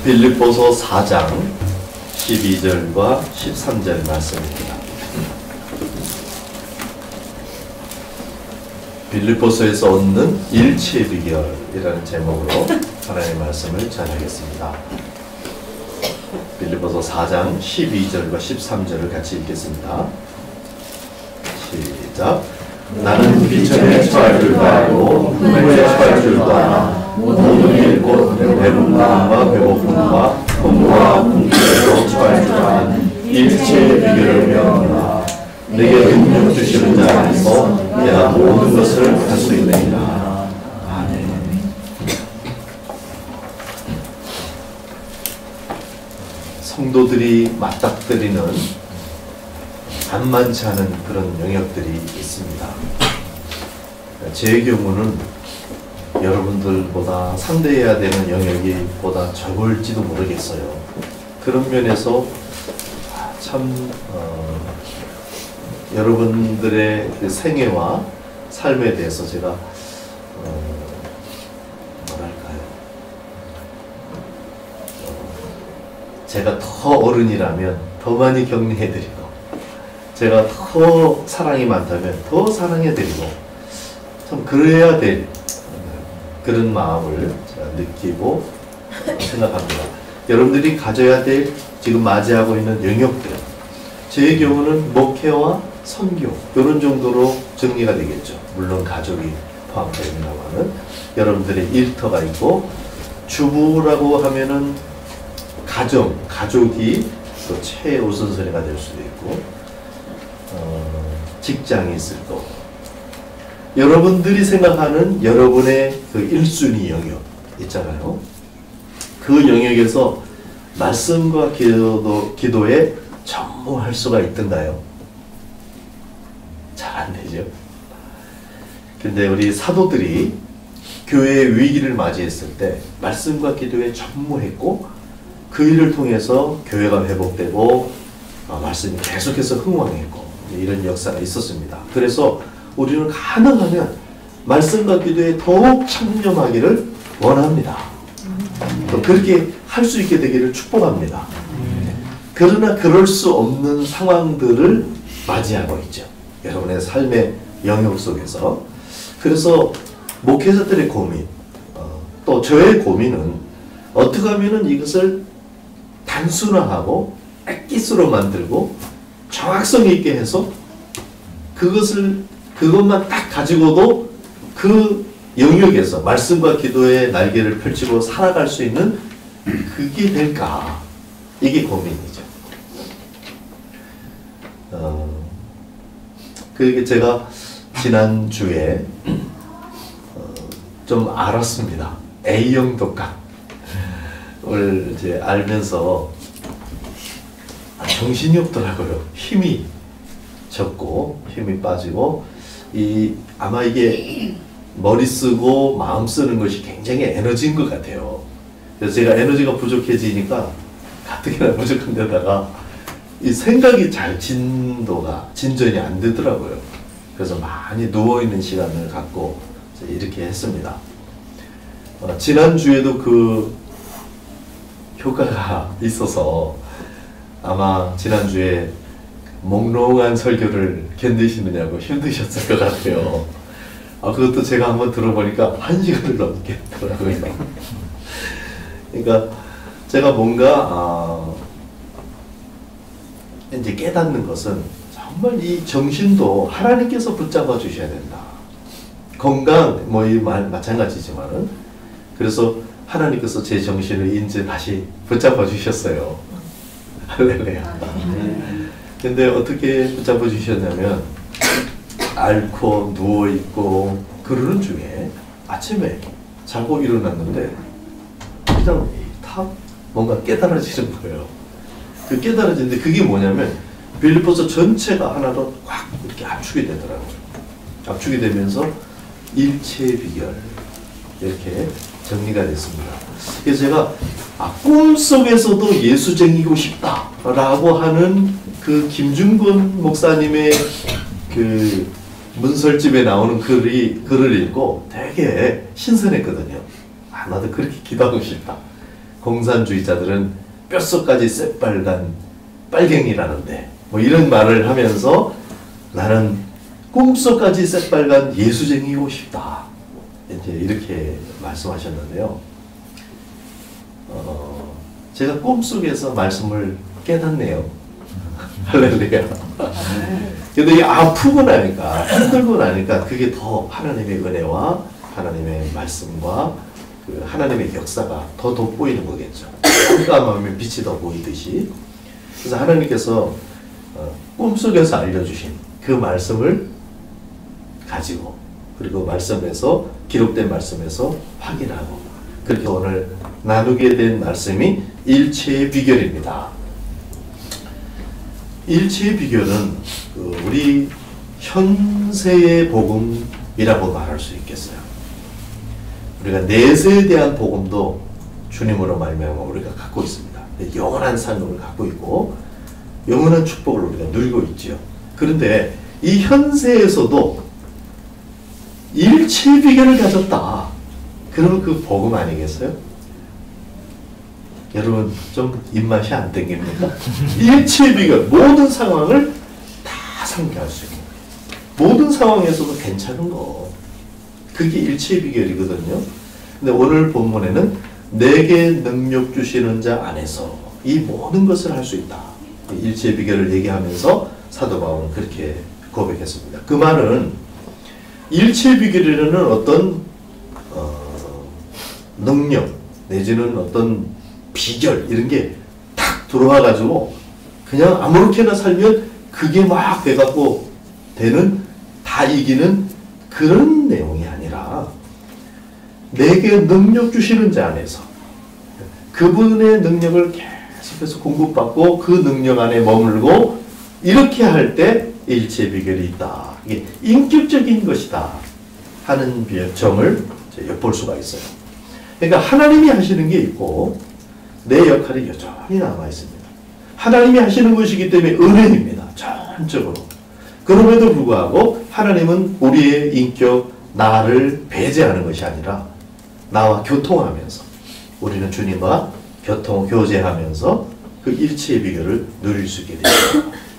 빌립보서 4장 12절과 13절 말씀입니다. 빌립보서에서 얻는 일치의 비결이라는 제목으로 하나님의 말씀을 전하겠습니다. 빌립보서 4장 12절과 13절을 같이 읽겠습니다. 시작. 나는 비천에 처할 줄도 알고 hum에 처할 줄도 알아. 모든 일 곧 배분과 배고픔과 풍부와 궁핍에도 처할 줄 아는 일체의 비결을 배우노라. 내게 능력 주시는 자 안에서 내가 모든 것을 할 수 있느니라. 아멘. 성도들이 맞닥뜨리는 만만치 않은 그런 영역들이 있습니다. 제 경우는 여러분들보다 상대해야 되는 영역이 보다 적을지도 모르겠어요. 그런 면에서 참 여러분들의 그 생애와 삶에 대해서 제가 뭐랄까요, 제가 더 어른이라면 더 많이 격려해드리고, 제가 더 사랑이 많다면 더 사랑해드리고, 참 그래야 될 그런 마음을 제가 느끼고 생각합니다. 여러분들이 가져야 될 지금 맞이하고 있는 영역들, 제 경우는 목회와 선교 이런 정도로 정리가 되겠죠. 물론 가족이 포함되어있나마는 여러분들의 일터가 있고, 주부라고 하면은 가족이 또 최우선순위가 될 수도 있고, 직장이 있을 거고, 여러분들이 생각하는 여러분의 그 1순위 영역 있잖아요. 그 영역에서 말씀과 기도에 전무할 수가 있던가요? 잘 안 되죠. 근데 우리 사도들이 교회의 위기를 맞이했을 때 말씀과 기도에 전무했고, 그 일을 통해서 교회가 회복되고 말씀이 계속해서 흥왕했고, 이런 역사가 있었습니다. 그래서 우리는 가능하면 말씀과 기도에 더욱 참념하기를 원합니다. 또 그렇게 할 수 있게 되기를 축복합니다. 그러나 그럴 수 없는 상황들을 맞이하고 있죠. 여러분의 삶의 영역 속에서. 그래서 목회자들의 고민, 또 저의 고민은 어떻게 하면 이것을 단순화하고 액기스로 만들고 정확성 있게 해서 그것만 딱 가지고도 그 영역에서 말씀과 기도의 날개를 펼치고 살아갈 수 있는 그게 될까? 이게 고민이죠. 그게 제가 지난주에 좀 알았습니다. A형 독감을 이제 알면서 정신이 없더라고요. 힘이 적고 힘이 빠지고, 아마 이게 머리 쓰고 마음 쓰는 것이 굉장히 에너지인 것 같아요. 그래서 제가 에너지가 부족해지니까 가뜩이나 부족한 데다가 이 생각이 잘 진전이 안 되더라고요. 그래서 많이 누워있는 시간을 갖고 이렇게 했습니다. 지난주에도 그 효과가 있어서 아마 지난주에 몽롱한 설교를 견디시느냐고 힘드셨을 것 같아요. 그것도 제가 한번 들어보니까 1시간을 넘겠더라고요. 그러니까 제가 뭔가 이제 깨닫는 것은 정말 이 정신도 하나님께서 붙잡아 주셔야 된다. 건강 뭐 이 말 마찬가지지만은, 그래서 하나님께서 제 정신을 이제 다시 붙잡아 주셨어요. 할렐루야. 근데 어떻게 붙잡아 주셨냐면, 앓고 누워있고 그러는 중에 아침에 자고 일어났는데 그냥 탁 뭔가 깨달아지는 거예요. 그 깨달아지는데 그게 뭐냐면 빌립보서 전체가 하나로 꽉 이렇게 압축이 되더라고요. 압축이 되면서 일체의 비결 이렇게 정리가 됐습니다. 그래서 제가 꿈속에서도 예수쟁이고 싶다라고 하는 그 김중근 목사님의 그 문설집에 나오는 글을 읽고 되게 신선했거든요. 나도 그렇게 기도하고 싶다. 공산주의자들은 뼛속까지 새빨간 빨갱이라는데 뭐 이런 말을 하면서 나는 꿈속까지 새빨간 예수쟁이고 싶다. 이제 이렇게 말씀하셨는데요. 제가 꿈속에서 말씀을 깨닫네요. 할렐루야. 근데 이게 아프고 나니까, 힘들고 나니까 그게 더 하나님의 은혜와 하나님의 말씀과 그 하나님의 역사가 더 돋보이는 거겠죠. 깜깜하면 빛이 더 보이듯이. 그래서 하나님께서 꿈속에서 알려주신 그 말씀을 가지고, 그리고 말씀에서, 기록된 말씀에서 확인하고, 그렇게 오늘 나누게 된 말씀이 일체의 비결입니다. 일체의 비결은 우리 현세의 복음이라고 말할 수 있겠어요. 우리가 내세에 대한 복음도 주님으로 말미암아 우리가 갖고 있습니다. 영원한 삶을 갖고 있고 영원한 축복을 우리가 누리고 있지요. 그런데 이 현세에서도 일체의 비결을 가졌다. 그러면 그 복음 아니겠어요? 여러분 좀 입맛이 안 땡깁니까? 일체의 비결, 모든 상황을 다 상대할 수 있는 거예요. 모든 상황에서도 괜찮은 거. 그게 일체의 비결이거든요. 근데 오늘 본문에는 내게 능력 주시는 자 안에서 이 모든 것을 할 수 있다. 일체의 비결을 얘기하면서 사도 바울은 그렇게 고백했습니다. 그 말은 일체의 비결이라는 어떤 능력 내지는 어떤 비결 이런 게 탁 들어와가지고 그냥 아무렇게나 살면 그게 막 돼갖고 되는 다 이기는 그런 내용이 아니라 내게 능력 주시는 자 안에서 그분의 능력을 계속해서 공급받고 그 능력 안에 머물고 이렇게 할 때 일체의 비결이 있다. 이게 인격적인 것이다 하는 점을 엿볼 수가 있어요. 그러니까 하나님이 하시는 게 있고 내 역할이 여전히 남아있습니다. 하나님이 하시는 것이기 때문에 은혜입니다. 전적으로. 그럼에도 불구하고 하나님은 우리의 인격, 나를 배제하는 것이 아니라 나와 교통하면서 우리는 주님과 교제하면서 그 일체의 비결을 누릴 수 있게 됩니다.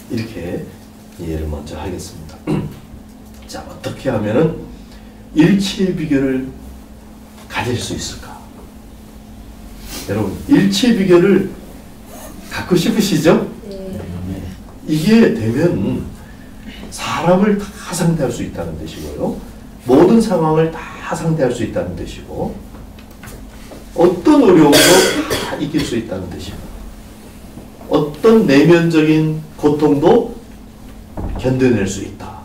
이렇게 이해를 먼저 하겠습니다. 자, 어떻게 하면은 일체의 비결을 가질 수 있을까? 여러분, 일체의 비결을 갖고 싶으시죠? 네. 이게 되면 사람을 다 상대할 수 있다는 뜻이고요. 모든 상황을 다 상대할 수 있다는 뜻이고 어떤 어려움도 다 이길 수 있다는 뜻이고 어떤 내면적인 고통도 견뎌낼 수 있다.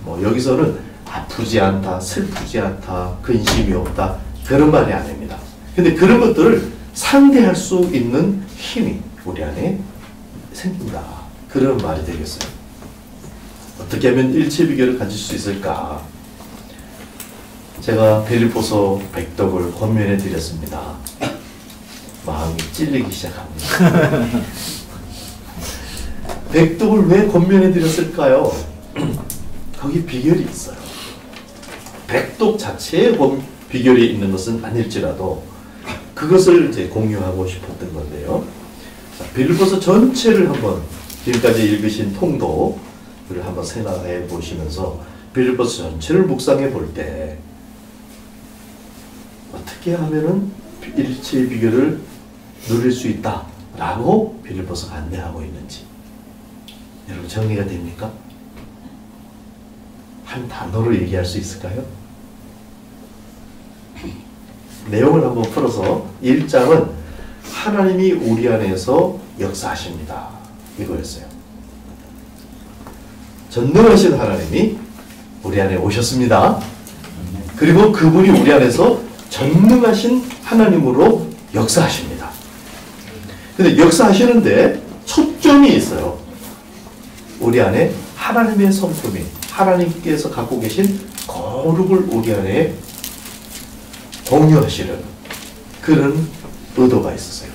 뭐 여기서는 아프지 않다, 슬프지 않다, 근심이 없다 그런 말이 아닙니다. 근데 그런 것들을 상대할 수 있는 힘이 우리 안에 생긴다. 그런 말이 되겠어요. 어떻게 하면 일체 비결을 가질 수 있을까? 제가 빌립보서 100독을 권면해 드렸습니다. 마음이 찔리기 시작합니다. 100독을 왜 권면해 드렸을까요? 거기 비결이 있어요. 100독 자체에 비결이 있는 것은 아닐지라도 그것을 이제 공유하고 싶었던 건데요. 자, 빌립보서 전체를 한번 지금까지 읽으신 통독을 한번 생각해 보시면서 빌립보서 전체를 묵상해 볼 때 어떻게 하면은 일체의 비결을 누릴 수 있다라고 빌립보서가 안내하고 있는지 여러분 정리가 됩니까? 한 단어로 얘기할 수 있을까요? 내용을 한번 풀어서 1장은 하나님이 우리 안에서 역사하십니다. 이거였어요. 전능하신 하나님이 우리 안에 오셨습니다. 그리고 그분이 우리 안에서 전능하신 하나님으로 역사하십니다. 근데 역사하시는데 초점이 있어요. 우리 안에 하나님의 성품이 하나님께서 갖고 계신 거룩을 우리 안에 공유하시는 그런 의도가 있었어요.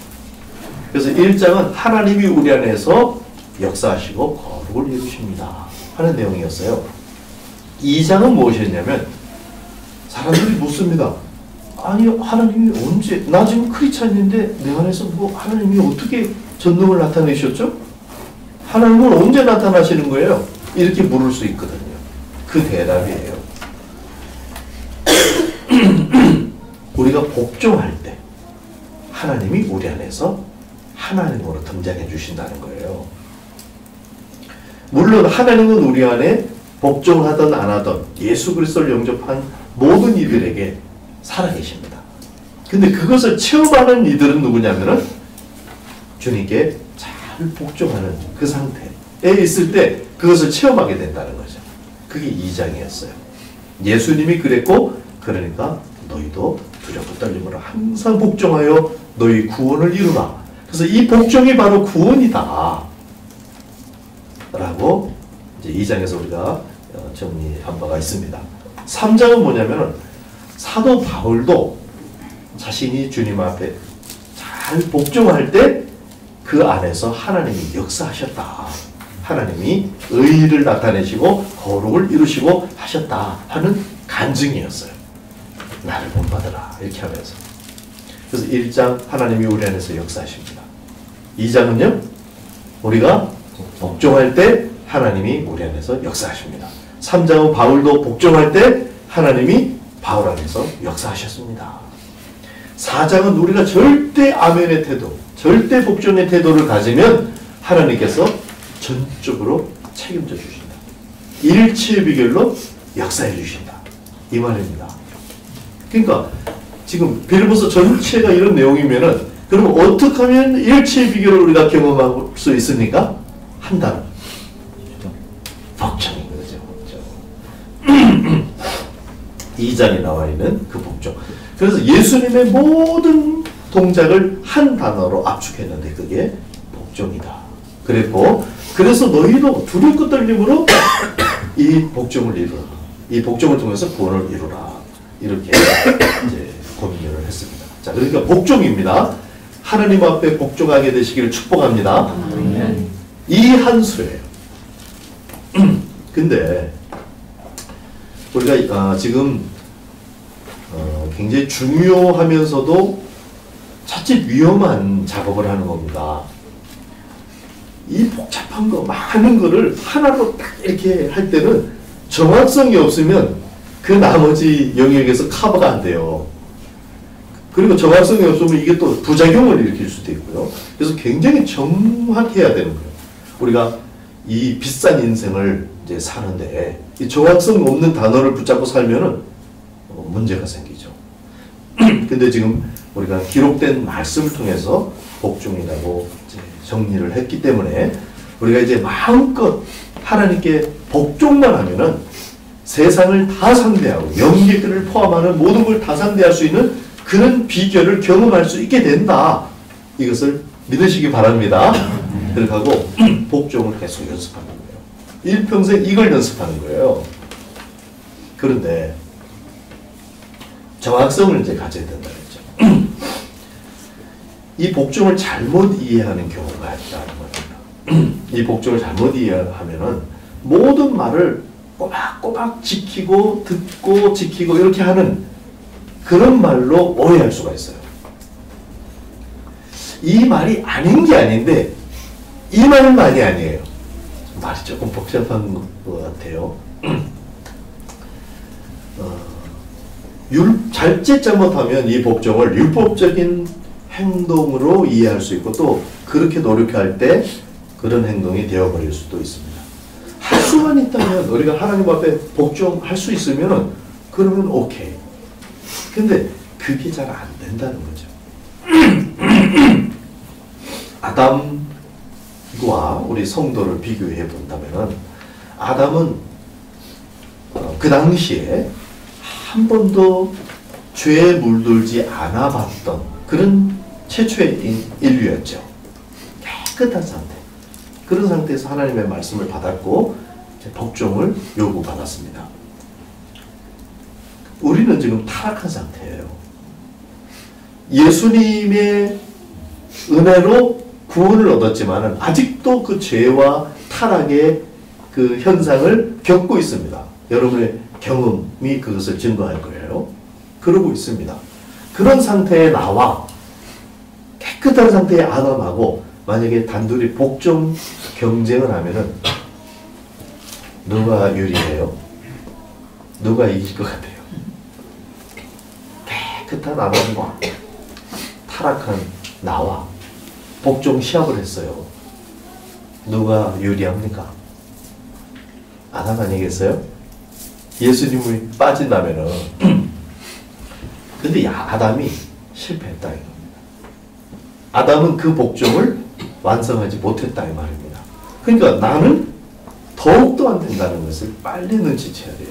그래서 1장은 하나님이 우리 안에서 역사하시고 거룩을 이루십니다 하는 내용이었어요. 2장은 무엇이었냐면 사람들이 묻습니다. 아니 하나님이 언제, 나 지금 크리스찬인데 내 안에서 뭐 하나님이 어떻게 전능을 나타내셨죠? 하나님은 언제 나타나시는 거예요? 이렇게 물을 수 있거든요. 그 대답이에요. 우리가 복종할 때 하나님이 우리 안에서 하나님으로 등장해 주신다는 거예요. 물론 하나님은 우리 안에 복종하든 안 하든 예수 그리스도를 영접한 모든 이들에게 살아계십니다. 근데 그것을 체험하는 이들은 누구냐면은 주님께 잘 복종하는 그 상태에 있을 때 그것을 체험하게 된다는 거죠. 그게 2장이었어요. 예수님이 그랬고, 그러니까 너희도 두렵고 떨림으로 항상 복종하여 너희 구원을 이루라. 그래서 이 복종이 바로 구원이다 라고 이제 2장에서 우리가 정리한 바가 있습니다. 3장은 뭐냐면은 사도 바울도 자신이 주님 앞에 잘 복종할 때 그 안에서 하나님이 역사하셨다. 하나님이 의의를 나타내시고 거룩을 이루시고 하셨다 하는 간증이었어요. 나를 본받으라 이렇게 하면서. 그래서 1장 하나님이 우리 안에서 역사하십니다. 2장은요 우리가 복종할 때 하나님이 우리 안에서 역사하십니다. 3장은 바울도 복종할 때 하나님이 바울 안에서 역사하셨습니다. 4장은 우리가 절대 아멘의 태도, 절대 복종의 태도를 가지면 하나님께서 전적으로 책임져 주신다. 일치의 비결로 역사해 주신다. 이 말입니다. 그러니까 지금 빌립보서 전체가 이런 내용이면은 그럼 어떻게 하면 일치의 비결을 우리가 경험할 수 있습니까? 한 단어. 복종인 거죠. 복종. 2장에 나와 있는 그 복종. 그래서 예수님의 모든 동작을 한 단어로 압축했는데 그게 복종이다. 그랬고, 그래서 너희도 두렵고 떨림으로 이 복종을 이루라. 이 복종을 통해서 구원을 이루라. 이렇게 이제 고민을 했습니다. 자, 그러니까 복종입니다. 하나님 앞에 복종하게 되시기를 축복합니다. 이 한 수예요. 근데 우리가 지금 굉장히 중요하면서도 자칫 위험한 작업을 하는 겁니다. 이 복잡한 거, 많은 거를 하나로 딱 이렇게 할 때는 정확성이 없으면 그 나머지 영역에서 커버가 안 돼요. 그리고 정확성이 없으면 이게 또 부작용을 일으킬 수도 있고요. 그래서 굉장히 정확해야 되는 거예요. 우리가 이 비싼 인생을 이제 사는데 이 정확성 없는 단어를 붙잡고 살면은 문제가 생기죠. 근데 지금 우리가 기록된 말씀을 통해서 복종이라고 이제 정리를 했기 때문에 우리가 이제 마음껏 하나님께 복종만 하면은 세상을 다 상대하고 영계들을 포함하는 모든 걸 다 상대할 수 있는 그런 비결을 경험할 수 있게 된다. 이것을 믿으시기 바랍니다. 그렇게 하고 복종을 계속 연습하는 거예요. 일평생 이걸 연습하는 거예요. 그런데 정확성을 이제 가져야 된다 그랬죠. 이 복종을 잘못 이해하는 경우가 있다는 겁니다. 이 복종을 잘못 이해하면은 모든 말을 꼬박꼬박 지키고 듣고 지키고 이렇게 하는 그런 말로 오해할 수가 있어요. 이 말이 아닌 게 아닌데 이 말은 말이 아니에요. 말이 조금 복잡한 것 같아요. 잘짓 잘못하면 이 복종을 율법적인 행동으로 이해할 수 있고 또 그렇게 노력할 때 그런 행동이 되어버릴 수도 있습니다. 할 수만 있다면 우리가 하나님 앞에 복종할 수 있으면 그러면 오케이. 근데 그게 잘 안 된다는 거죠. 아담과 우리 성도를 비교해 본다면 아담은 그 당시에 한 번도 죄에 물들지 않아 봤던 그런 최초의 인류였죠. 깨끗한 상태. 그런 상태에서 하나님의 말씀을 받았고 복종을 요구받았습니다. 우리는 지금 타락한 상태예요. 예수님의 은혜로 구원을 얻었지만 아직도 그 죄와 타락의 그 현상을 겪고 있습니다. 여러분의 경험이 그것을 증거할 거예요. 그러고 있습니다. 그런 상태의 나와 깨끗한 상태의 아담하고 만약에 단둘이 복종 경쟁을 하면은 누가 유리해요? 누가 이길 것 같아요? 깨끗한 아담과 타락한 나와 복종 시합을 했어요. 누가 유리합니까? 아담 아니겠어요? 예수님이 빠진다면은 근데 아담이 실패했다 이겁니다. 아담은 그 복종을 완성하지 못했다 이 말입니다. 그러니까 나는 더욱더 안 된다는 것을 빨리 눈치채야 돼요.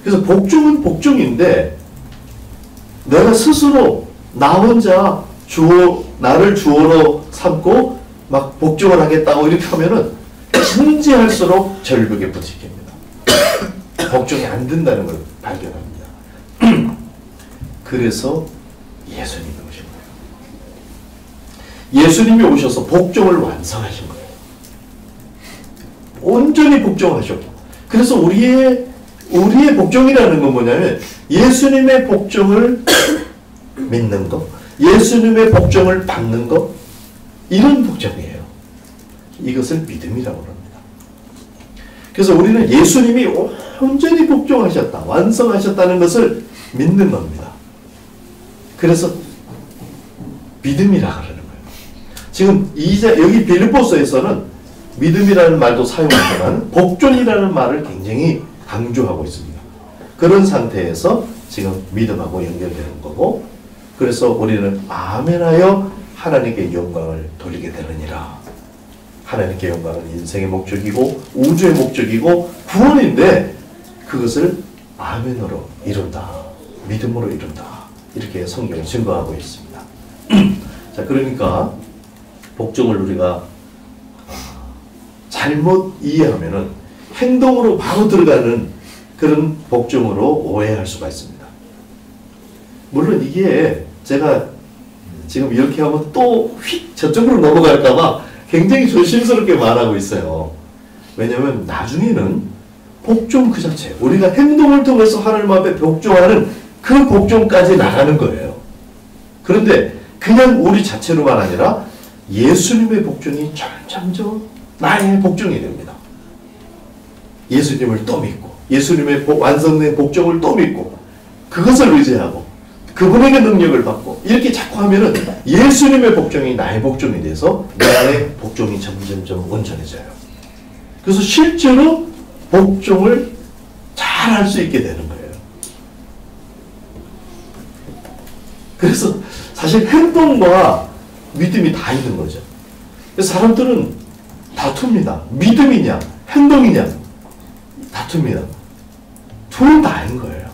그래서 복종은 복종인데 내가 스스로 나 혼자 나를 주어로 삼고 막 복종을 하겠다고 이렇게 하면은 진지할수록 절벽에 부딪힙니다. 복종이 안 된다는 걸 발견합니다. 그래서 예수님이 오신 거예요. 예수님이 오셔서 복종을 완성하신 거예요. 온전히 복종하셨고, 그래서 우리의 복종이라는 건 뭐냐면 예수님의 복종을 믿는 것, 예수님의 복종을 받는 것, 이런 복종이에요. 이것을 믿음이라고 합니다. 그래서 우리는 예수님이 온전히 복종하셨다, 완성하셨다는 것을 믿는 겁니다. 그래서 믿음이라고 하는 거예요. 지금 여기 빌립보서에서는 믿음이라는 말도 사용하지만 복종이라는 말을 굉장히 강조하고 있습니다. 그런 상태에서 지금 믿음하고 연결되는 거고, 그래서 우리는 아멘하여 하나님께 영광을 돌리게 되느니라. 하나님께 영광은 인생의 목적이고 우주의 목적이고 구원인데 그것을 아멘으로 이룬다. 믿음으로 이룬다. 이렇게 성경을 증거하고 있습니다. 자, 그러니까 복종을 우리가 잘못 이해하면은 행동으로 바로 들어가는 그런 복종으로 오해할 수가 있습니다. 물론 이게 제가 지금 이렇게 하면 또 휙 저쪽으로 넘어갈까봐 굉장히 조심스럽게 말하고 있어요. 왜냐하면 나중에는 복종 그 자체, 우리가 행동을 통해서 하나님 앞에 복종하는 그 복종까지 나가는 거예요. 그런데 그냥 우리 자체로만 아니라 예수님의 복종이 점점점 나의 복종이 됩니다. 예수님을 또 믿고 예수님의 완성된 복종을 또 믿고 그것을 의지하고 그분에게 능력을 받고 이렇게 자꾸 하면은 예수님의 복종이 나의 복종이 돼서 나의 복종이 점점점 온전해져요. 그래서 실제로 복종을 잘 할 수 있게 되는 거예요. 그래서 사실 행동과 믿음이 다 있는 거죠. 그래서 사람들은 다툽니다. 믿음이냐 행동이냐 다툽니다. 둘 다인 거예요.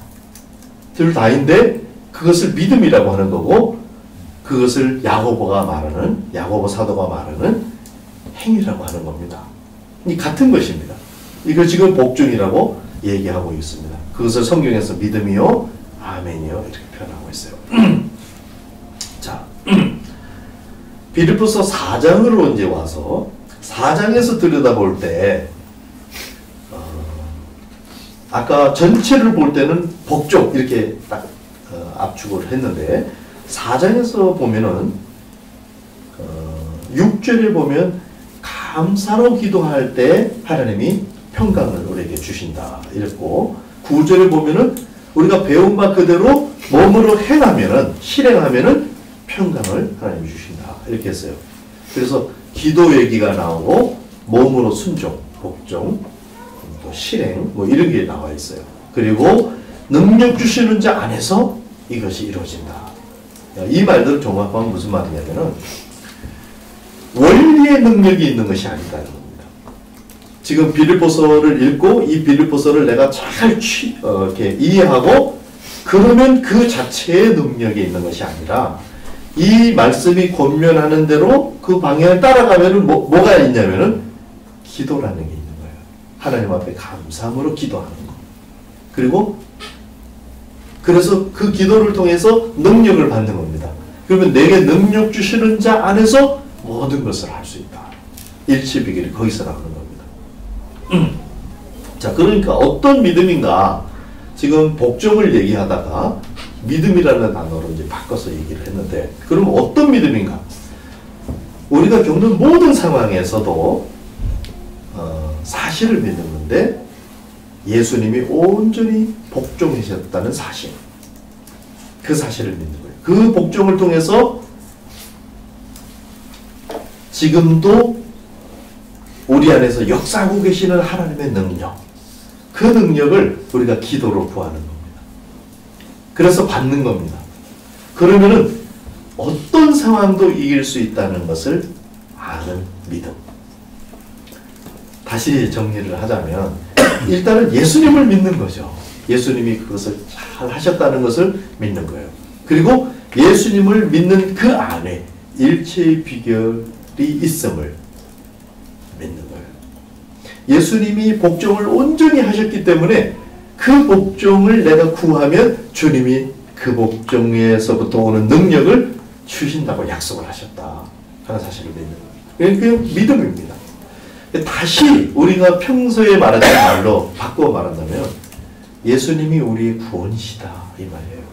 둘 다인데 그것을 믿음이라고 하는 거고 그것을 야고보 사도가 말하는 행위라고 하는 겁니다. 이 같은 것입니다. 이걸 지금 복종이라고 얘기하고 있습니다. 그것을 성경에서 믿음이요 아멘이요 이렇게 표현하고 있어요. 자, 빌립보서 4장으로 이제 와서 4장에서 들여다볼 때 아까 전체를 볼 때는 복종 이렇게 딱 압축을 했는데 4장에서 보면은 6절에 보면 감사로 기도할 때 하나님이 평강을 우리에게 주신다 이랬고 9절에 보면은 우리가 배운 바 그대로 몸으로 행하면은 실행하면은 평강을 하나님이 주신다 이렇게 했어요. 그래서 기도 얘기가 나오고 몸으로 순종, 복종, 또 실행 뭐 이런 게 나와 있어요. 그리고 능력 주시는 자 안에서 이것이 이루어진다. 이 말들을 종합하면 무슨 말이냐면은 원리의 능력이 있는 것이 아니다는 겁니다. 지금 빌립보서를 읽고 이 빌립보서를 내가 잘 이렇게 이해하고 그러면 그 자체의 능력이 있는 것이 아니라 이 말씀이 권면하는 대로 그 방향을 따라가면은 뭐가 있냐면은 기도라는 게 있는 거예요. 하나님 앞에 감사함으로 기도하는 거. 그리고 그래서 그 기도를 통해서 능력을 받는 겁니다. 그러면 내게 능력 주시는 자 안에서 모든 것을 할 수 있다. 일치비결이 거기서 나오는 겁니다. 자, 그러니까 어떤 믿음인가? 지금 복종을 얘기하다가 믿음이라는 단어로 이제 바꿔서 얘기를 했는데, 그럼 어떤 믿음인가? 우리가 겪는 모든 상황에서도 사실을 믿는 건데, 예수님이 온전히 복종하셨다는 사실, 그 사실을 믿는 거예요. 그 복종을 통해서 지금도 우리 안에서 역사하고 계시는 하나님의 능력, 그 능력을 우리가 기도로 구하는 겁니다. 그래서 받는 겁니다. 그러면은 어떤 상황도 이길 수 있다는 것을 아는 믿음. 다시 정리를 하자면 일단은 예수님을 믿는 거죠. 예수님이 그것을 잘 하셨다는 것을 믿는 거예요. 그리고 예수님을 믿는 그 안에 일체의 비결이 있음을 믿는 거예요. 예수님이 복종을 온전히 하셨기 때문에 그 복종을 내가 구하면 주님이 그 복종에서부터 오는 능력을 주신다고 약속을 하셨다 하는 사실을 믿는 거예요. 그 믿음입니다. 다시 우리가 평소에 말하던 말로 바꾸어 말한다면 예수님이 우리의 구원이시다 이 말이에요.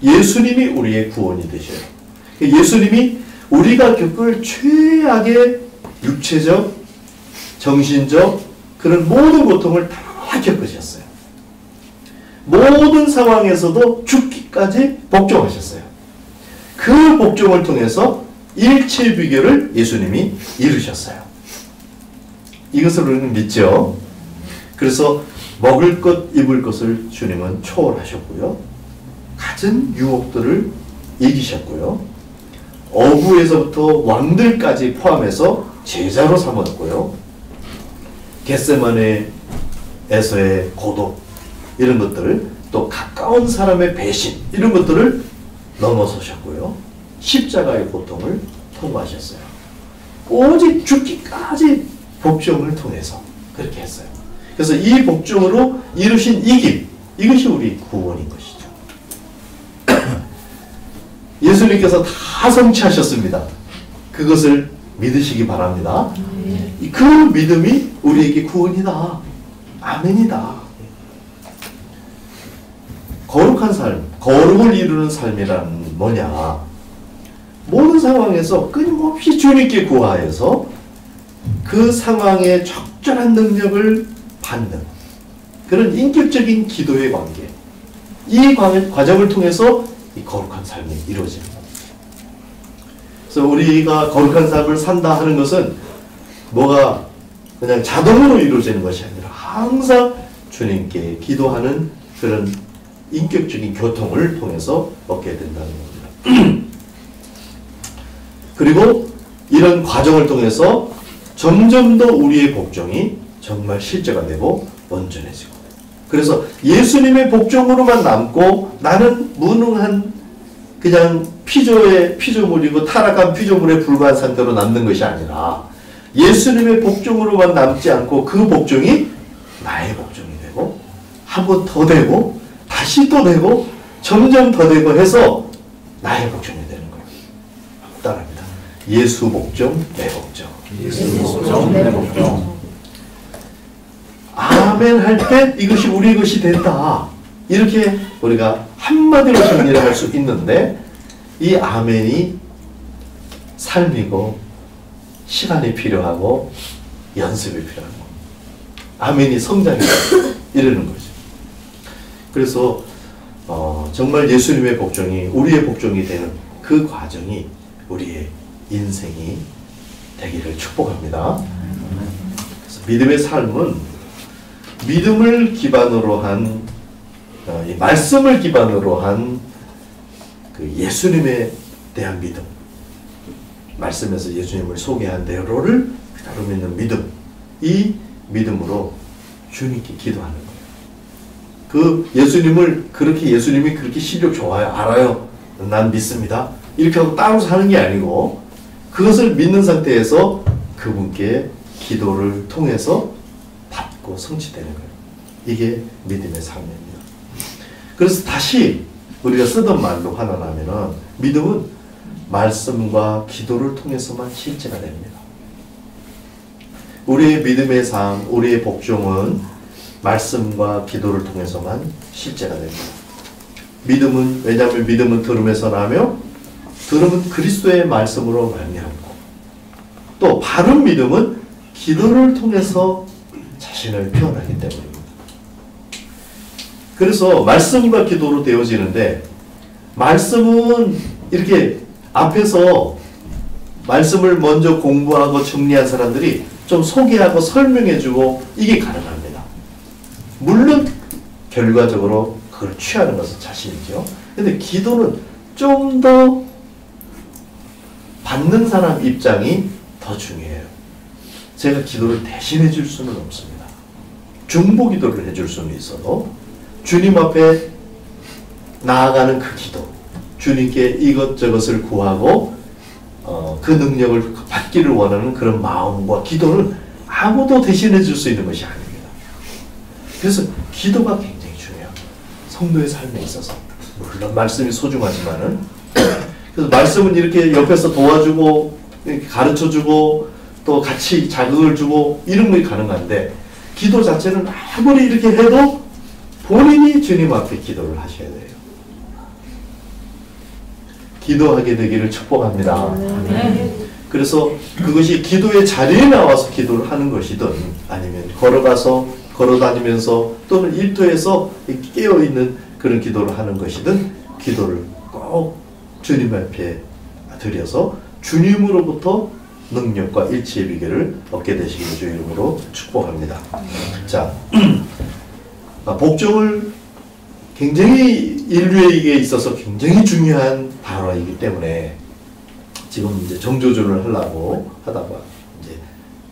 예수님이 우리의 구원이 되셔요. 예수님이 우리가 겪을 최악의 육체적, 정신적 그런 모든 고통을 다 겪으셨어요. 모든 상황에서도 죽기까지 복종하셨어요. 그 복종을 통해서 일체의 비결을 예수님이 이루셨어요. 이것을 우리는 믿죠. 그래서 먹을 것, 입을 것을 주님은 초월하셨고요. 갖은 유혹들을 이기셨고요. 어부에서부터 왕들까지 포함해서 제자로 삼았고요. 겟세마네에서의 고독, 이런 것들을, 또 가까운 사람의 배신, 이런 것들을 넘어서셨고요. 십자가의 고통을 통과하셨어요. 오직 죽기까지 복종을 통해서 그렇게 했어요. 그래서 이 복종으로 이루신 이김, 이것이 우리 구원인 것이죠. 예수님께서 다 성취하셨습니다. 그것을 믿으시기 바랍니다. 그 믿음이 우리에게 구원이다. 아멘이다. 거룩한 삶, 거룩을 이루는 삶이란 뭐냐? 모든 상황에서 끊임없이 주님께 구하여서 그 상황에 적절한 능력을 받는 그런 인격적인 기도의 관계, 이 과정을 통해서 이 거룩한 삶이 이루어집니다. 그래서 우리가 거룩한 삶을 산다 하는 것은 뭐가 그냥 자동으로 이루어지는 것이 아니라 항상 주님께 기도하는 그런 인격적인 교통을 통해서 얻게 된다는 겁니다. 그리고 이런 과정을 통해서 점점 더 우리의 복종이 정말 실제가 되고 온전해지고, 그래서 예수님의 복종으로만 남고 나는 무능한 그냥 피조물이고 타락한 피조물에 불과한 상태로 남는 것이 아니라 예수님의 복종으로만 남지 않고 그 복종이 나의 복종이 되고 한 번 더 되고 다시 또 되고 점점 더 되고 해서 나의 복종이 되는 거예요. 따라합니다. 예수 복종, 내 복종. 예수 복종, 내 복종. 아멘 할 때 이것이 우리 것이 된다. 이렇게 우리가 한마디로 정리를 할 수 있는데, 이 아멘이 삶이고 시간이 필요하고 연습이 필요하고 아멘이 성장이 이러는 거죠. 그래서 정말 예수님의 복종이 우리의 복종이 되는 그 과정이 우리의 인생이 되기를 축복합니다. 그래서 믿음의 삶은 믿음을 기반으로 한 이 말씀을 기반으로 한 그 예수님에 대한 믿음, 말씀에서 예수님을 소개한 대로를 그대로 믿는 믿음, 이 믿음으로 주님께 기도하는 거예요. 그 예수님을 예수님이 그렇게 실력 좋아요, 알아요, 난 믿습니다, 이렇게 하고 따로 사는 게 아니고 그것을 믿는 상태에서 그분께 기도를 통해서 받고 성취되는 거예요. 이게 믿음의 삶입니다. 그래서 다시 우리가 쓰던 말로 환원하면은 믿음은 말씀과 기도를 통해서만 실제가 됩니다. 우리의 믿음의 삶, 우리의 복종은 말씀과 기도를 통해서만 실제가 됩니다. 믿음은, 왜냐하면 믿음은 들음에서 나며 들음은 그리스도의 말씀으로 말미암고, 또 바른 믿음은 기도를 통해서 자신을 표현하기 때문입니다. 그래서 말씀과 기도로 되어지는데, 말씀은 이렇게 앞에서 말씀을 먼저 공부하고 정리한 사람들이 좀 소개하고 설명해주고 이게 가능합니다. 물론 결과적으로 그걸 취하는 것은 자신이죠. 근데 기도는 좀 더 받는 사람 입장이 더 중요해요. 제가 기도를 대신해 줄 수는 없습니다. 중보 기도를 해줄 수는 있어도 주님 앞에 나아가는 그 기도, 주님께 이것저것을 구하고 그 능력을 받기를 원하는 그런 마음과 기도는 아무도 대신해 줄 수 있는 것이 아닙니다. 그래서 기도가 굉장히 중요합니다. 성도의 삶에 있어서. 물론 말씀이 소중하지만은, 그래서 말씀은 이렇게 옆에서 도와주고 이렇게 가르쳐주고 또 같이 자극을 주고 이런 것이 가능한데, 기도 자체는 아무리 이렇게 해도 본인이 주님 앞에 기도를 하셔야 돼요. 기도하게 되기를 축복합니다. 그래서 그것이 기도의 자리에 나와서 기도를 하는 것이든, 아니면 걸어다니면서 또는 일터에서 깨어있는 그런 기도를 하는 것이든, 기도를 꼭 주님 앞에 드려서 주님으로부터 능력과 일치의 비결을 얻게 되시기를 주의 이름으로 축복합니다. 자, 복종을 굉장히 인류에게 있어서 굉장히 중요한 단어이기 때문에 지금 이제 정조준을 하려고 하다가 이제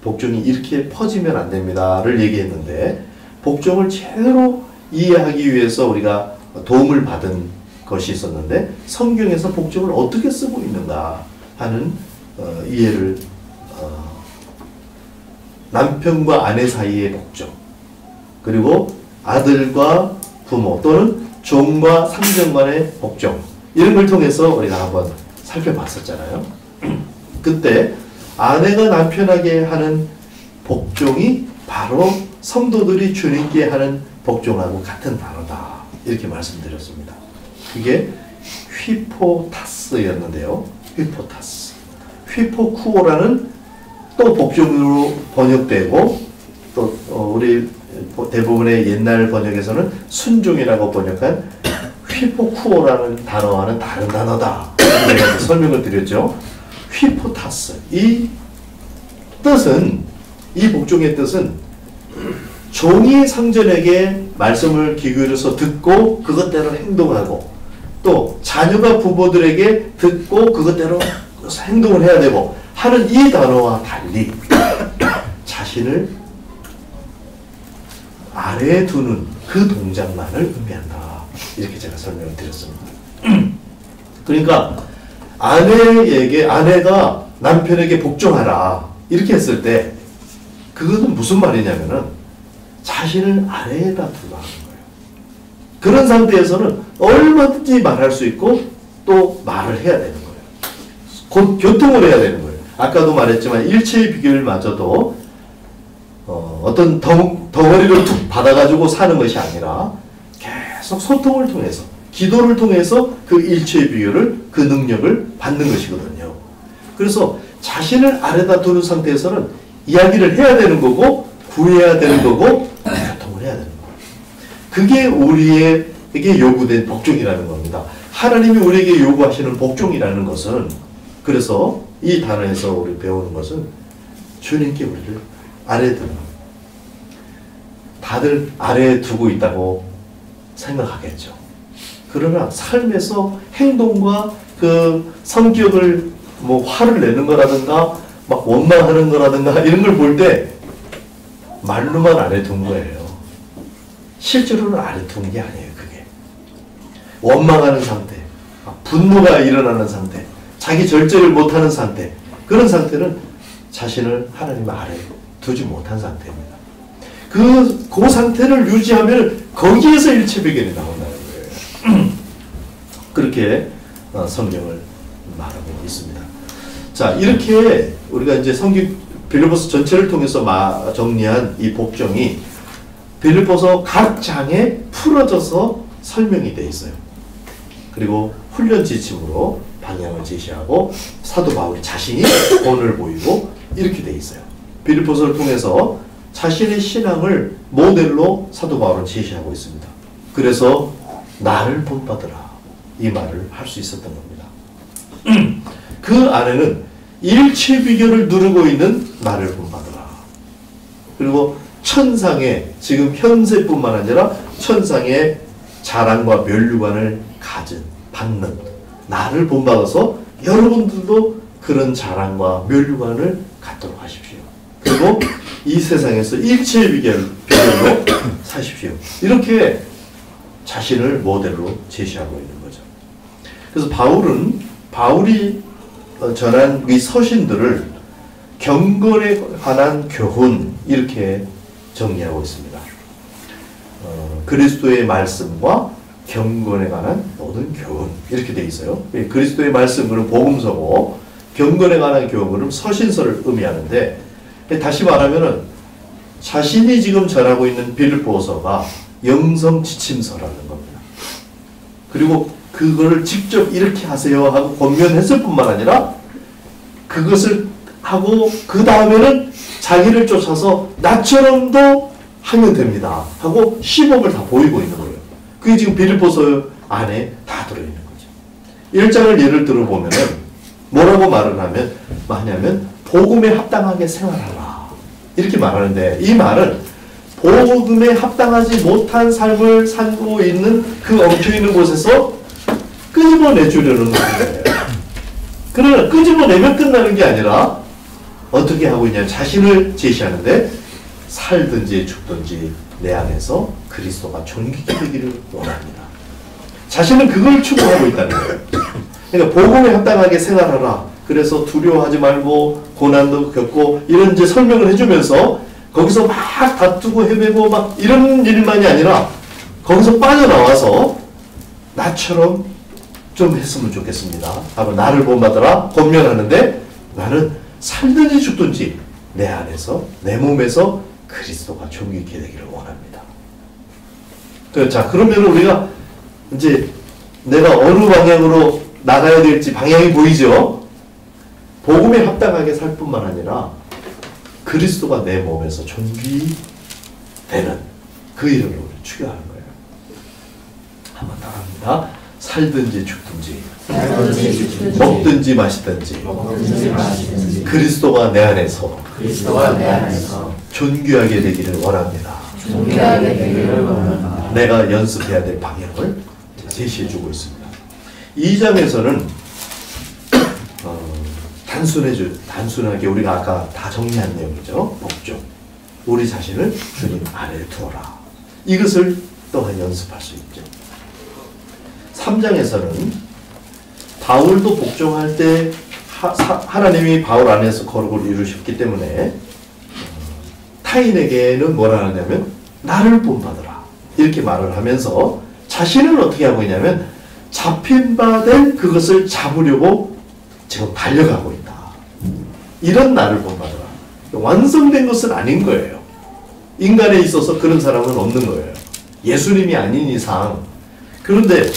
복종이 이렇게 퍼지면 안 됩니다를 얘기했는데, 복종을 제대로 이해하기 위해서 우리가 도움을 받은 것이 있었는데, 성경에서 복종을 어떻게 쓰고 있는가 하는 이해를, 남편과 아내 사이의 복종, 그리고 아들과 부모 또는 종과 상전간의 복종, 이런 걸 통해서 우리가 한번 살펴봤었잖아요. 그때 아내가 남편에게 하는 복종이 바로 성도들이 주님께 하는 복종하고 같은 단어다, 이렇게 말씀드렸습니다. 그게 휘포타스였는데요. 휘포타스. 휘포쿠오라는 또 복종으로 번역되고, 또 우리 대부분의 옛날 번역에서는 순종이라고 번역한 휘포쿠오라는 단어와는 다른 단어다, 제가 설명을 드렸죠. 휘포타스, 이 뜻은, 이 복종의 뜻은 종이 상전에게 말씀을 귀 기울여서 듣고 그것대로 행동하고, 또 자녀가 부모들에게 듣고 그것대로 행동을 해야 되고 하는 이 단어와 달리 자신을 아래에 두는 그 동작만을 의미한다, 이렇게 제가 설명을 드렸습니다. 그러니까 아내가 남편에게 복종하라 이렇게 했을 때, 그것은 무슨 말이냐면은 자신을 아래에다 두라는 거예요. 그런 상태에서는 얼마든지 말할 수 있고 또 말을 해야 되는 거예요. 곧 교통을 해야 되는 거예요. 아까도 말했지만 일체의 비결마저도 어떤 덩어리를 툭 받아가지고 사는 것이 아니라 계속 소통을 통해서, 기도를 통해서 그 일체의 비결을, 그 능력을 받는 것이거든요. 그래서 자신을 아래다 두는 상태에서는 이야기를 해야 되는 거고, 구해야 되는 거고, 교통을 해야 되는 거예요. 그게 우리에게 요구된 복종이라는 겁니다. 하나님이 우리에게 요구하시는 복종이라는 것은, 그래서 이 단어에서 우리 배우는 것은 주님께 우리를 아래에 두는 거예요. 다들 아래에 두고 있다고 생각하겠죠. 그러나 삶에서 행동과 그 성격을 화를 내는 거라든가 막 원망하는 거라든가 이런 걸 볼 때 말로만 아래 둔 거예요. 실제로는 아래 둔 게 아니에요. 그게 원망하는 상태, 분노가 일어나는 상태, 자기 절제를 못하는 상태, 그런 상태는 자신을 하나님 아래에 두지 못한 상태입니다. 그 상태를 유지하면 거기에서 일체비결이 나온다는 거예요. 그렇게 성경을 말하고 있습니다. 자, 이렇게 우리가 이제 성경 빌립보서 전체를 통해서 정리한 이 복종이 빌립보서 각 장에 풀어져서 설명이 되어 있어요. 그리고 훈련 지침으로 방향을 제시하고 사도 바울이 자신이 본을 보이고 이렇게 돼 있어요. 빌립보서를 통해서 자신의 신앙을 모델로 사도 바울은 제시하고 있습니다. 그래서 나를 본받으라 이 말을 할 수 있었던 겁니다. 그 안에는 일체 비결을 누르고 있는 나를 본받으라. 그리고 천상의 지금 현세뿐만 아니라 천상의 자랑과 면류관을 받는 나를 본받아서 여러분들도 그런 자랑과 면류관을 갖도록 하십시오. 그리고 이 세상에서 일체의 비결로 사십시오. 이렇게 자신을 모델로 제시하고 있는 거죠. 그래서 바울이 전한 이 서신들을 경건에 관한 교훈 이렇게 정리하고 있습니다. 그리스도의 말씀과 경건에 관한 모든 교훈 이렇게 돼 있어요. 그리스도의 말씀 그럼 복음서고 경건에 관한 교훈 그럼 서신서를 의미하는데 다시 말하면은 자신이 지금 전하고 있는 빌립보서가 영성 지침서라는 겁니다. 그리고 그걸 직접 이렇게 하세요 하고 권면했을 뿐만 아니라 그것을 하고 그 다음에는 자기를 쫓아서 나처럼도 하면 됩니다 하고 시범을 다 보이고 있는 거예요. 그게 지금 빌립보서 안에 다 들어있는 거죠. 1장을 예를 들어보면은 뭐라고 말을 하냐면 복음에 합당하게 생활하라 이렇게 말하는데 이 말은 복음에 합당하지 못한 삶을 살고 있는 그 엉켜있는 곳에서 끄집어내주려는 거예요. 그러나 끄집어내면 끝나는 게 아니라 어떻게 하고 있냐 자신을 제시하는데 살든지 죽든지 내 안에서 그리스도가 존귀케 되기를 원합니다. 자신은 그걸 추구하고 있다는 거예요. 그러니까 복음에 합당하게 생활하라. 그래서 두려워하지 말고 고난도 겪고 이런 이제 설명을 해주면서 거기서 막 다투고 헤매고 막 이런 일만이 아니라 거기서 빠져나와서 나처럼 좀 했으면 좋겠습니다 하고 나를 본받으라 권면하는데 나는 살든지 죽든지 내 안에서 내 몸에서 그리스도가 존귀케 되기를 원합니다. 자 그러면 우리가 이제 내가 어느 방향으로 나가야 될지 방향이 보이죠? 복음에 합당하게 살 뿐만 아니라 그리스도가 내 몸에서 존귀되는 그 일을 우리 추구하는 거예요. 한번 따라합니다. 살든지 죽든지 먹든지 마시든지 그리스도가 내 안에서 존귀하게 되기를 원합니다. 내가 연습해야 될 방향을 제시해주고 있습니다. 2장에서는 단순하게 우리가 아까 다 정리한 내용이죠. 복종. 우리 자신을 주님 안에 두어라. 이것을 또한 연습할 수 있죠. 3장에서는 바울도 복종할 때 하나님이 바울 안에서 거룩을 이루셨기 때문에 타인에게는 뭐라 하냐면 나를 본받으라 이렇게 말을 하면서 자신을 어떻게 하고 있냐면 잡힌 바 된 그것을 잡으려고 지금 달려가고 있다. 이런 나를 본받으라. 완성된 것은 아닌 거예요. 인간에 있어서 그런 사람은 없는 거예요. 예수님이 아닌 이상. 그런데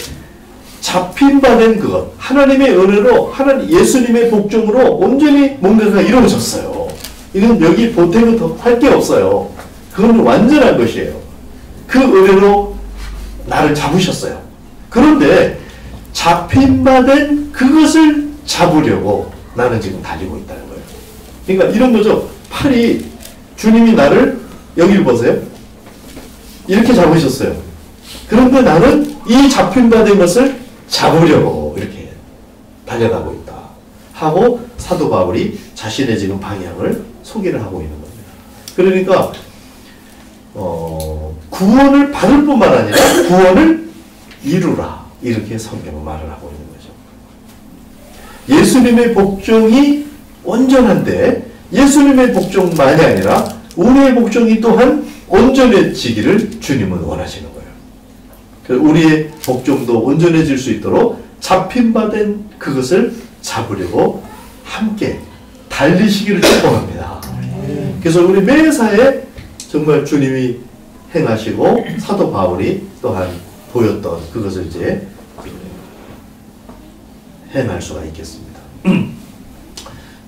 잡힌 바 된 그것, 하나님의 은혜로, 예수님의 복종으로 온전히 뭔가가 이루어졌어요. 이건 여기 보태고 더 할 게 없어요. 그건 완전한 것이에요. 그 은혜로 나를 잡으셨어요. 그런데 잡힌 바 된 그것을 잡으려고 나는 지금 달리고 있다는 거예요. 그러니까 이런 거죠. 팔이 주님이 나를 여기를 보세요. 이렇게 잡으셨어요. 그런데 나는 이 잡힌 바 된 것을 잡으려고 이렇게 달려가고 있다 하고 사도 바울이 자신의 지금 방향을 소개를 하고 있는 겁니다. 그러니까 구원을 받을 뿐만 아니라 구원을 이루라 이렇게 성경은 말을 하고 있는 거죠. 예수님의 복종이 온전한데 예수님의 복종만이 아니라 우리의 복종이 또한 온전해지기를 주님은 원하시는 거예요. 우리의 복종도 온전해질 수 있도록 잡힌 바 된 그것을 잡으려고 함께 달리시기를 축복합니다. 그래서 우리 매사에 정말 주님이 행하시고 사도 바울이 또한 보였던 그것을 이제 행할 수가 있겠습니다.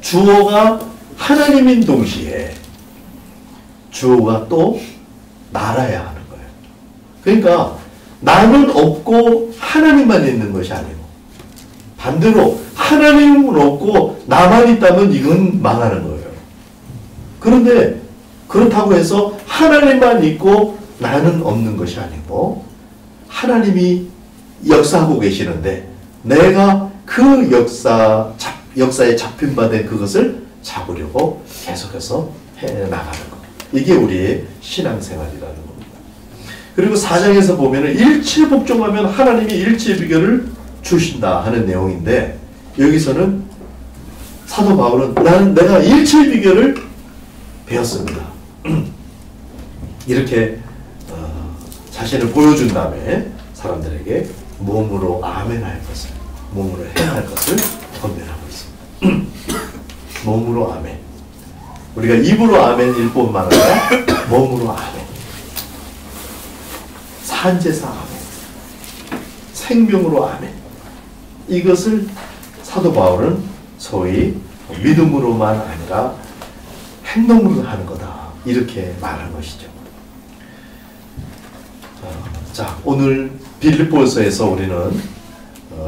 주어가 하나님인 동시에 주어가 또 나라야 하는 거예요. 그러니까 나는 없고 하나님만 있는 것이 아니고 반대로 하나님은 없고 나만 있다면 이건 망하는 거예요. 그런데 그렇다고 해서 하나님만 있고 나는 없는 것이 아니고 하나님이 역사하고 계시는데 내가 그 역사에 잡힌 바 된 그것을 잡으려고 계속해서 해나가는 것. 이게 우리의 신앙생활이라는 겁니다. 그리고 4장에서 보면은 일체 복종하면 하나님이 일체 비결을 주신다 하는 내용인데 여기서는 사도 바울은 내가 일체 비결을 배웠습니다. 이렇게 자신을 보여준 다음에 사람들에게 몸으로 아멘할 것을, 몸으로 행할 것을 권면하고 있습니다. 몸으로 아멘. 우리가 입으로 아멘일 뿐만 아니라 몸으로 아멘. 산제사 아멘. 생명으로 아멘. 이것을 사도 바울은 소위 믿음으로만 아니라 행동으로 하는 거다. 이렇게 말한 것이죠. 자, 오늘 빌립보서에서 우리는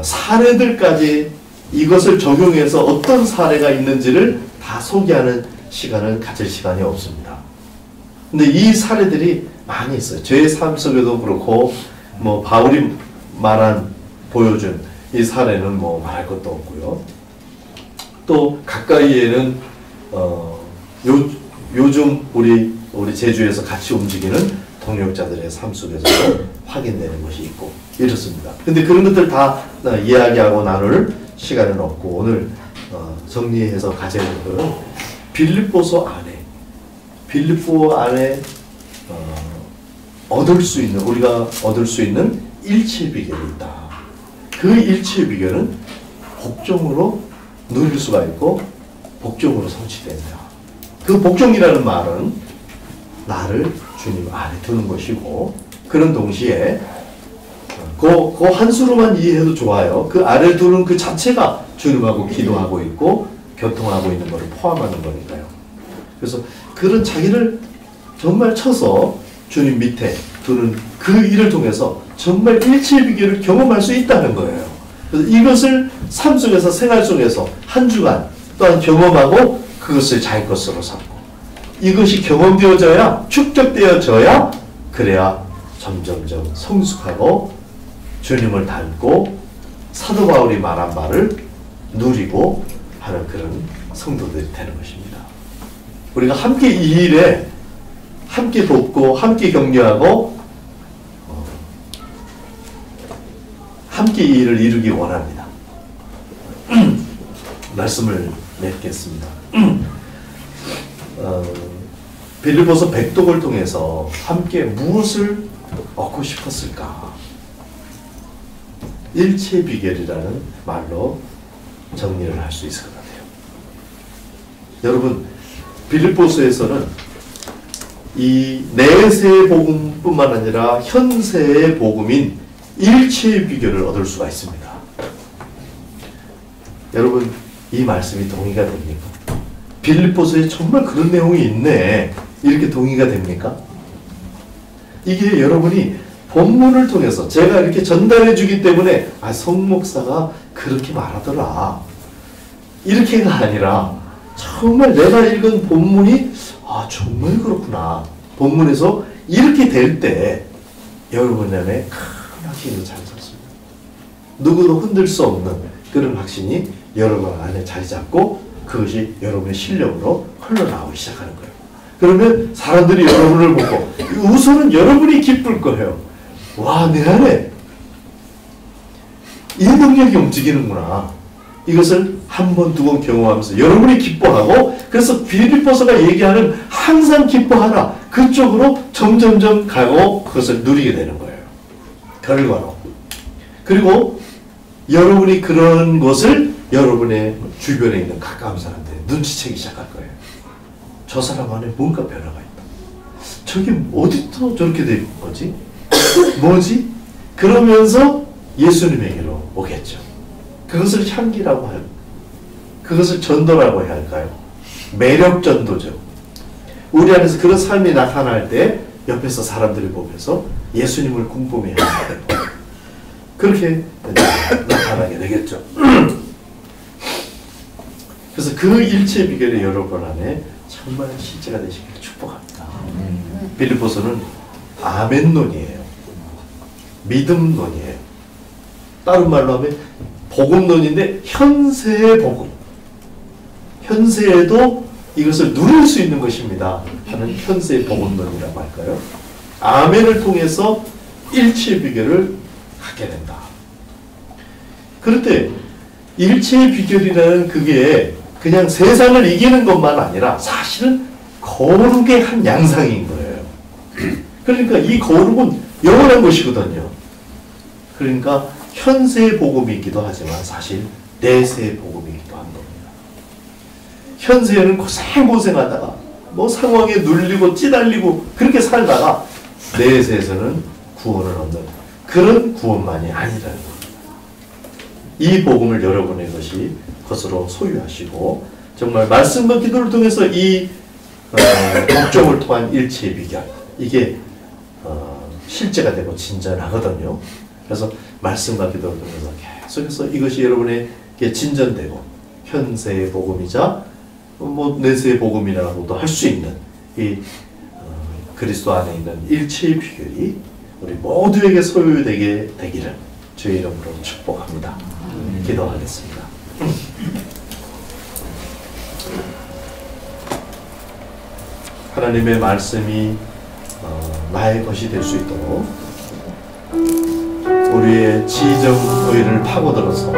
사례들까지 이것을 적용해서 어떤 사례가 있는지를 다 소개하는 시간을 가질 시간이 없습니다. 근데 이 사례들이 많이 있어요. 제 삶 속에도 그렇고 뭐 바울이 보여준 이 사례는 뭐 말할 것도 없고요. 또 가까이에는 요즘 우리 제주에서 같이 움직이는 동역자들의 삶 속에서 확인되는 것이 있고 이렇습니다. 근데 그런 것들 다 이야기하고 나눌 시간은 없고 오늘 정리해서 가져야 될 것은 빌립보 안에 우리가 얻을 수 있는 일체 비결이 있다. 그 일체 비결은 복종으로 누릴 수가 있고 복종으로 성취된다. 그 복종이라는 말은 나를 주님 안에 두는 것이고 그런 동시에 그 한 수로만 이해해도 좋아요. 그 안에 두는 그 자체가 주님하고 기도하고 있고 교통하고 있는 것을 포함하는 거니까요. 그래서 그런 자기를 정말 쳐서 주님 밑에 두는 그 일을 통해서 정말 일체의 비결을 경험할 수 있다는 거예요. 그래서 이것을 삶 속에서 생활 속에서 한 주간 또한 경험하고 그것을 자기 것으로 삼고 이것이 경험되어져야 축적되어져야 그래야 점점점 성숙하고 주님을 닮고 사도 바울이 말한 말을 누리고 하는 그런 성도들이 되는 것입니다. 우리가 함께 이 일에 함께 돕고 함께 격려하고 함께 이 일을 이루기 원합니다. 말씀을 맺겠습니다. 빌립보서 백독을 통해서 함께 무엇을 얻고 싶었을까? 일체 비결이라는 말로 정리를 할 수 있을 것 같아요. 여러분, 빌립보서에서는 이 내세의 복음뿐만 아니라 현세의 복음인 일체의 비결을 얻을 수가 있습니다. 여러분, 이 말씀이 동의가 됩니까? 빌립보서에 정말 그런 내용이 있네. 이렇게 동의가 됩니까? 이게 여러분이 본문을 통해서 제가 이렇게 전달해 주기 때문에 성 목사가 그렇게 말하더라. 이렇게가 아니라 정말 내가 읽은 본문이 정말 그렇구나. 본문에서 이렇게 될 때 여러분 안에 큰 확신이 자리 잡습니다. 누구도 흔들 수 없는 그런 확신이 여러분 안에 자리 잡고 그것이 여러분의 실력으로 흘러나오기 시작하는 거예요. 그러면 사람들이 여러분을 보고 우선은 여러분이 기쁠 거예요. 와, 내 안에 이 능력이 움직이는구나. 이것을 한 번, 두 번 경험하면서 여러분이 기뻐하고 그래서 빌립보서가 얘기하는 항상 기뻐하라. 그쪽으로 점점점 가고 그것을 누리게 되는 거예요. 결과로. 그리고 여러분이 그런 것을 여러분의 주변에 있는 가까운 사람들이 눈치채기 시작할 거예요. 저 사람 안에 뭔가 변화가 있다. 저게 어디서 저렇게 된 거지? 뭐지? 그러면서 예수님에게로 오겠죠. 그것을 향기라고 할까요? 그것을 전도라고 해야 할까요? 매력 전도죠. 우리 안에서 그런 삶이 나타날 때 옆에서 사람들이 보면서 예수님을 궁금해하는 그렇게 나타나게 되겠죠. 그래서 그 일체 비결이 여러분 안에 정말 실제가 되시길 축복합니다. 빌립보서는 아멘론이에요. 믿음론이에요. 다른 말로 하면 복음론인데 현세의 복음. 현세에도 이것을 누릴 수 있는 것입니다 하는 현세의 복음론이라고 할까요? 아멘을 통해서 일체의 비결을 갖게 된다. 그런데 일체의 비결이라는 그게 그냥 세상을 이기는 것만 아니라 사실은 거룩의 한 양상인 거예요. 그러니까 이 거룩은 영원한 것이거든요. 그러니까 현세의 복음이기도 하지만 사실 내세의 복음이기도 한 겁니다. 현세에는 고생하다가 뭐 상황에 눌리고 찌달리고 그렇게 살다가 내세에서는 구원을 얻는 그런 구원만이 아니라는 겁니다. 이 복음을 여러분의 것으로 소유하시고 정말 말씀과 기도를 통해서 이 독점을 통한 일체의 비결 이게 실제가 되고 진전하거든요. 그래서 말씀과 기도를 통해서 계속해서 이것이 여러분에게 진전되고 현세의 복음이자 뭐 내세의 복음이라고도 할 수 있는 이 그리스도 안에 있는 일체의 비결이 우리 모두에게 소유되게 되기를 주의 이름으로 축복합니다. 기도하겠습니다. 하나님의 말씀이 나의 것이 될 수 있도록 우리의 지정의를 파고들어서